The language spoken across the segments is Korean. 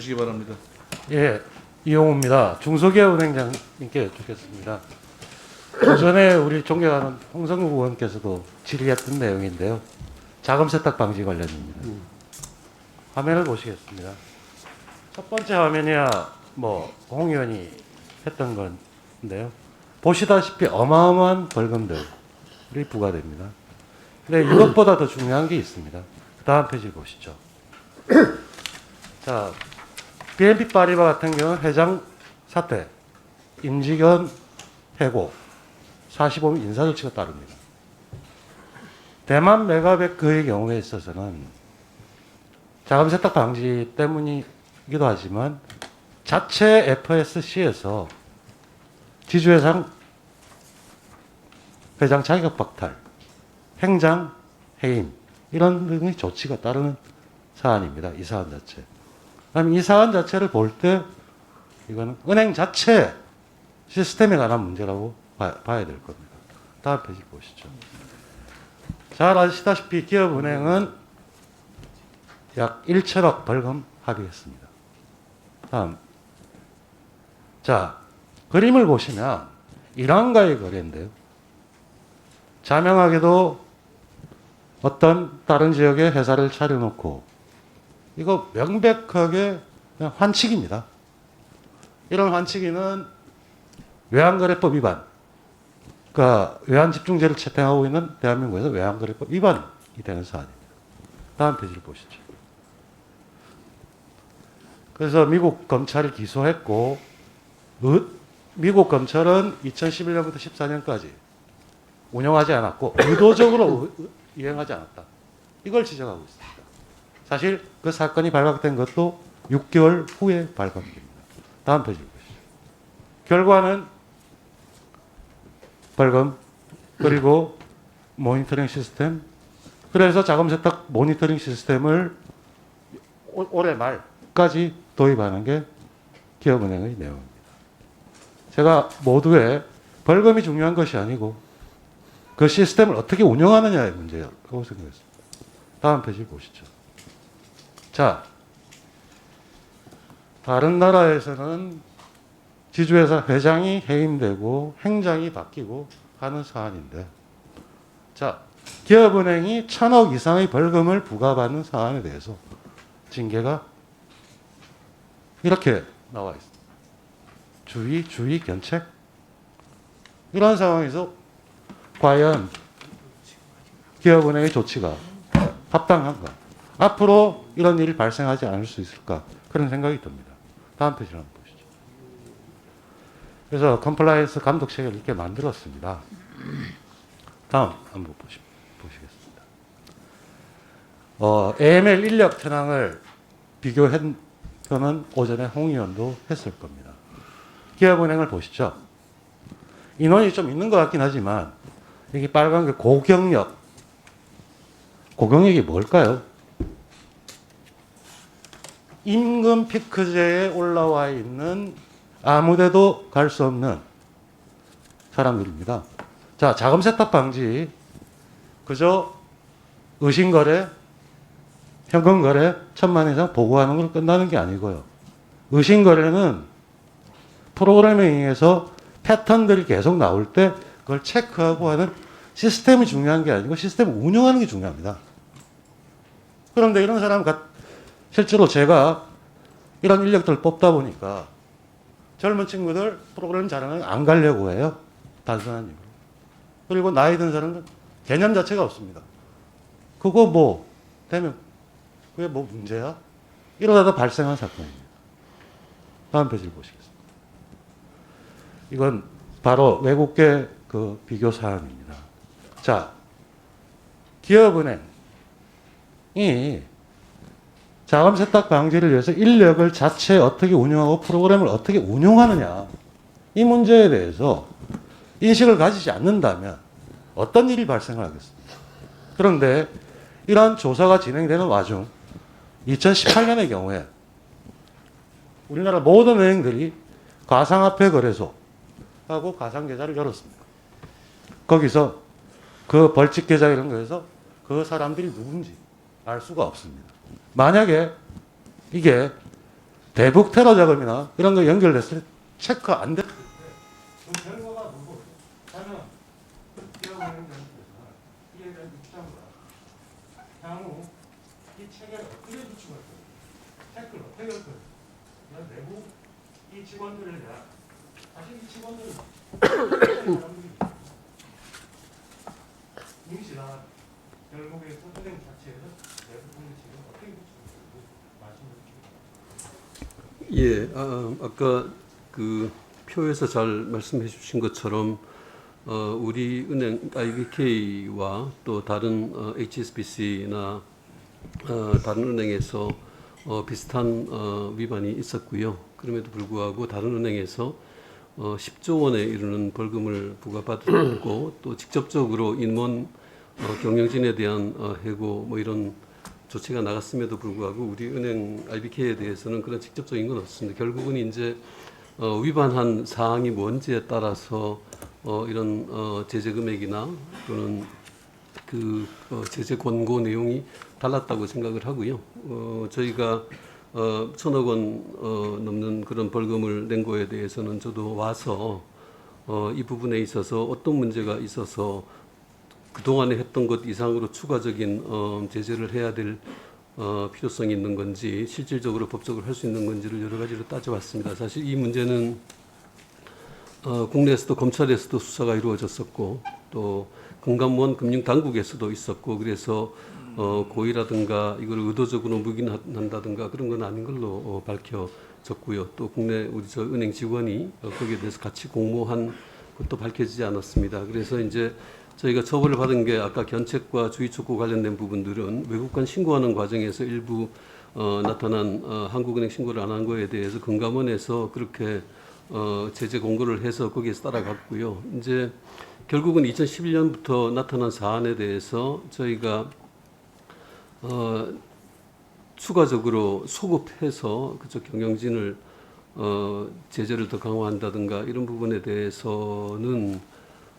주시기 바랍니다. 예, 이용우입니다. 중소기업은행장님께 여쭙겠습니다. 오전에 우리 존경하는 홍성국 의원께서도 질의했던 내용인데요. 자금 세탁 방지 관련입니다. 화면을 보시겠습니다. 첫 번째 화면이야 홍 의원이 했던 건데요. 보시다시피 어마어마한 벌금들이 부과됩니다. 근데 이것보다 더 중요한 게 있습니다. 그 다음 페이지 보시죠. 자, BNP 파리바 같은 경우는 회장 사퇴, 임직원 해고, 45명 인사조치가 따릅니다. 대만 메가베크의 경우에 있어서는 자금 세탁 방지 때문이기도 하지만 자체 FSC에서 지주회장 회장 자격 박탈, 행장 해임 이런 등의 조치가 따르는 사안입니다. 이 사안 자체. 그럼 이 사안 자체를 볼 때 이거는 은행 자체 시스템에 관한 문제라고 봐야 될 겁니다. 다음 페이지 보시죠. 잘 아시다시피 기업은행은 약 1천억 벌금 합의했습니다. 다음. 자, 그림을 보시면 이란과의 거래인데요. 자명하게도 어떤 다른 지역에 회사를 차려놓고 이거 명백하게 그냥 환치기입니다. 이런 환치기는 외환거래법 위반, 그러니까 외환집중제를 채택하고 있는 대한민국에서 외환거래법 위반이 되는 사안입니다. 다음 페이지를 보시죠. 그래서 미국 검찰이 기소했고 미국 검찰은 2011년부터 14년까지 운영하지 않았고 의도적으로 이행하지 않았다. 이걸 지적하고 있습니다. 사실 그 사건이 발각된 것도 6개월 후에 발각됩니다. 다음 페이지를 보시죠. 결과는 벌금 그리고 모니터링 시스템, 그래서 자금 세탁 모니터링 시스템을 올해 말까지 도입하는 게 기업은행의 내용입니다. 제가 모두에 벌금이 중요한 것이 아니고 그 시스템을 어떻게 운영하느냐의 문제라고 생각했습니다. 다음 페이지 보시죠. 자, 다른 나라에서는 지주회사 회장이 해임되고 행장이 바뀌고 하는 사안인데, 자, 기업은행이 1,000억 이상의 벌금을 부과받는 사안에 대해서 징계가 이렇게 나와 있습니다. 주의, 견책. 이런 상황에서 과연 기업은행의 조치가 합당한가? 앞으로 이런 일이 발생하지 않을 수 있을까? 그런 생각이 듭니다. 다음 페이지를 한번 보시죠. 그래서 컴플라이언스 감독 체계를 이렇게 만들었습니다. 다음 한번 보시겠습니다. AML 인력 현황을 비교한 거는 오전에 홍 의원도 했을 겁니다. 기업은행을 보시죠. 인원이 좀 있는 것 같긴 하지만 여기 빨간 게 고경력. 고경력이 뭘까요? 임금 피크제에 올라와 있는 아무데도 갈 수 없는 사람들입니다. 자, 자금 세탁 방지 그저 의심거래, 현금거래 1,000만 원 이상 보고하는 걸 끝나는 게 아니고요. 의심거래는 프로그래밍에서 패턴들이 계속 나올 때 그걸 체크하고 하는 시스템이 중요한 게 아니고 시스템을 운영하는 게 중요합니다. 그런데 이런 사람 실제로 제가 이런 인력들을 뽑다 보니까 젊은 친구들 프로그램 잘하는 안 가려고 해요. 단순한 이유로. 그리고 나이 든 사람은 개념 자체가 없습니다. 그거 되면 그게 문제야? 이러다가 발생한 사건입니다. 다음 페이지를 보시겠습니다. 이건 바로 외국계 그 비교 사항입니다. 자, 기업은행이 자금 세탁 방지를 위해서 인력을 자체 어떻게 운영하고 프로그램을 어떻게 운용하느냐, 이 문제에 대해서 인식을 가지지 않는다면 어떤 일이 발생을 하겠습니까? 그런데 이러한 조사가 진행되는 와중 2018년의 경우에 우리나라 모든 은행들이 가상화폐 거래소하고 가상계좌를 열었습니다. 거기서 그 벌칙 계좌 이런 거에서 그 사람들이 누군지 알 수가 없습니다. 만약에 이게 대북 테러 자금이나 이런 거 연결됐을 때 체크 안 됐을 때 그 결과가 누구? 저는 기업은행장께서는 이에 대한 입장과 향후 이 체계를 어떻게 구축할 거예요? 체크를 어떻게 할 거예요? 이런 내부 이 직원들에 대한 사실 이 직원들은 사람들이 임시나 결국에 은행 자체에서 내부분을 지금 어떻게 구축할 거예요? 말씀을 주시면. 아까 그 표에서 잘 말씀해 주신 것처럼 우리 은행 IBK와 또 다른 HSBC나 다른 은행에서 비슷한 위반이 있었고요. 그럼에도 불구하고 다른 은행에서 10조 원에 이르는 벌금을 부과받았고 또 직접적으로 인원 경영진에 대한 해고 뭐 이런 조치가 나갔음에도 불구하고 우리 은행 IBK에 대해서는 그런 직접적인 건 없습니다. 결국은 이제 위반한 사항이 뭔지에 따라서 이런 제재 금액이나 또는 그 제재 권고 내용이 달랐다고 생각을 하고요. 저희가 1,000억 원 넘는 그런 벌금을 낸 거에 대해서는 저도 와서 이 부분에 있어서 어떤 문제가 있어서 그동안에 했던 것 이상으로 추가적인 제재를 해야 될 필요성이 있는 건지 실질적으로 법적으로 할 수 있는 건지를 여러 가지로 따져봤습니다. 사실 이 문제는 국내에서도 검찰에서도 수사가 이루어졌었고 또 금감원 금융당국에서도 있었고 그래서 고의라든가 이걸 의도적으로 묵인한다든가 그런 건 아닌 걸로 밝혀졌고요. 또 국내 우리 저 은행 직원이 거기에 대해서 같이 공모한 것도 밝혀지지 않았습니다. 그래서 이제 저희가 처벌을 받은 게 아까 견책과 주의촉구 관련된 부분들은 외국간 신고하는 과정에서 일부 나타난 한국은행 신고를 안 한 거에 대해서 금감원에서 그렇게 제재 공고를 해서 거기에서 따라갔고요. 이제 결국은 2011년부터 나타난 사안에 대해서 저희가 추가적으로 소급해서 그쪽 경영진을 제재를 더 강화한다든가 이런 부분에 대해서는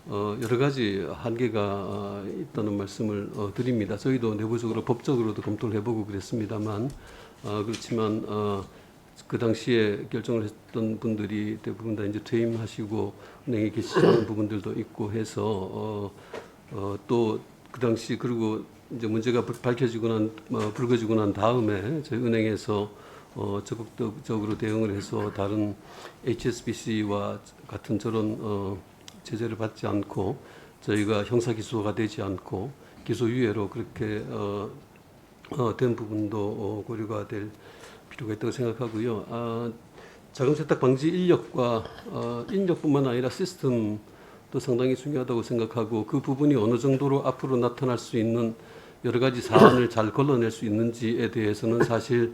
여러 가지 한계가 있다는 말씀을 드립니다. 저희도 내부적으로 법적으로도 검토를 해보고 그랬습니다만 그렇지만 그 당시에 결정을 했던 분들이 대부분 다 이제 퇴임하시고 은행에 계시지 않은 부분들도 있고 해서 또 그 당시 그리고 이제 문제가 밝혀지고 불거지고 난 다음에 저희 은행에서 적극적으로 대응을 해서 다른 HSBC와 같은 저런 제재를 받지 않고 저희가 형사 기소가 되지 않고 기소유예로 그렇게 된 부분도 고려가 될 필요가 있다고 생각하고요. 자금 세탁 방지 인력과 인력뿐만 아니라 시스템도 상당히 중요하다고 생각하고 그 부분이 어느 정도로 앞으로 나타날 수 있는 여러 가지 사안을 잘 걸러낼 수 있는지에 대해서는 사실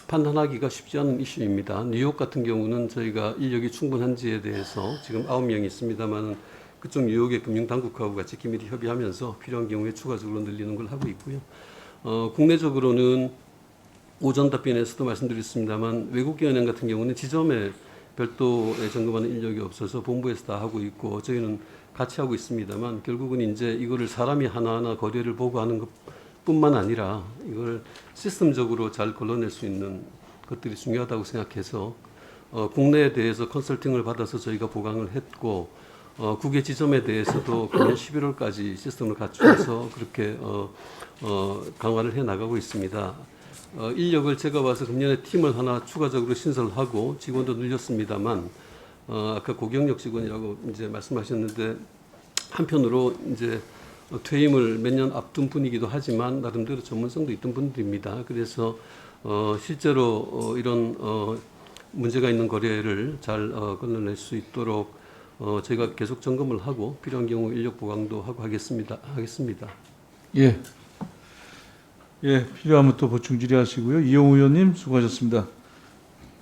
판단하기가 쉽지 않은 이슈입니다. 뉴욕 같은 경우는 저희가 인력이 충분한지에 대해서 지금 9명이 있습니다만 그쪽 뉴욕의 금융당국하고 같이 긴밀히 협의하면서 필요한 경우에 추가적으로 늘리는 걸 하고 있고요. 국내적으로는 오전 답변에서도 말씀드렸습니다만 외국계 은행 같은 경우는 지점에 별도에 점검하는 인력이 없어서 본부에서 다 하고 있고 저희는 같이 하고 있습니다만 결국은 이제 이거를 사람이 하나하나 거래를 보고 하는 것뿐만 아니라 이걸 시스템적으로 잘 걸러낼 수 있는 것들이 중요하다고 생각해서 국내에 대해서 컨설팅을 받아서 저희가 보강을 했고 국외 지점에 대해서도 금년 11월까지 시스템을 갖추어서 그렇게 강화를 해 나가고 있습니다. 인력을 제가 봐서 금년에 팀을 하나 추가적으로 신설하고 직원도 늘렸습니다만 아까 고경력 직원이라고 이제 말씀하셨는데 한편으로 이제 퇴임을 몇 년 앞둔 분이기도 하지만 나름대로 전문성도 있던 분들입니다. 그래서 실제로 이런 문제가 있는 거래를 잘 걸러낼 수 있도록 저희가 계속 점검을 하고 필요한 경우 인력 보강도 하고 하겠습니다. 예, 필요하면 또 보충 질의하시고요. 이용우 의원님 수고하셨습니다.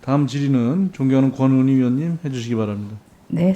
다음 질의는 존경하는 권은희 의원님 해주시기 바랍니다. 네,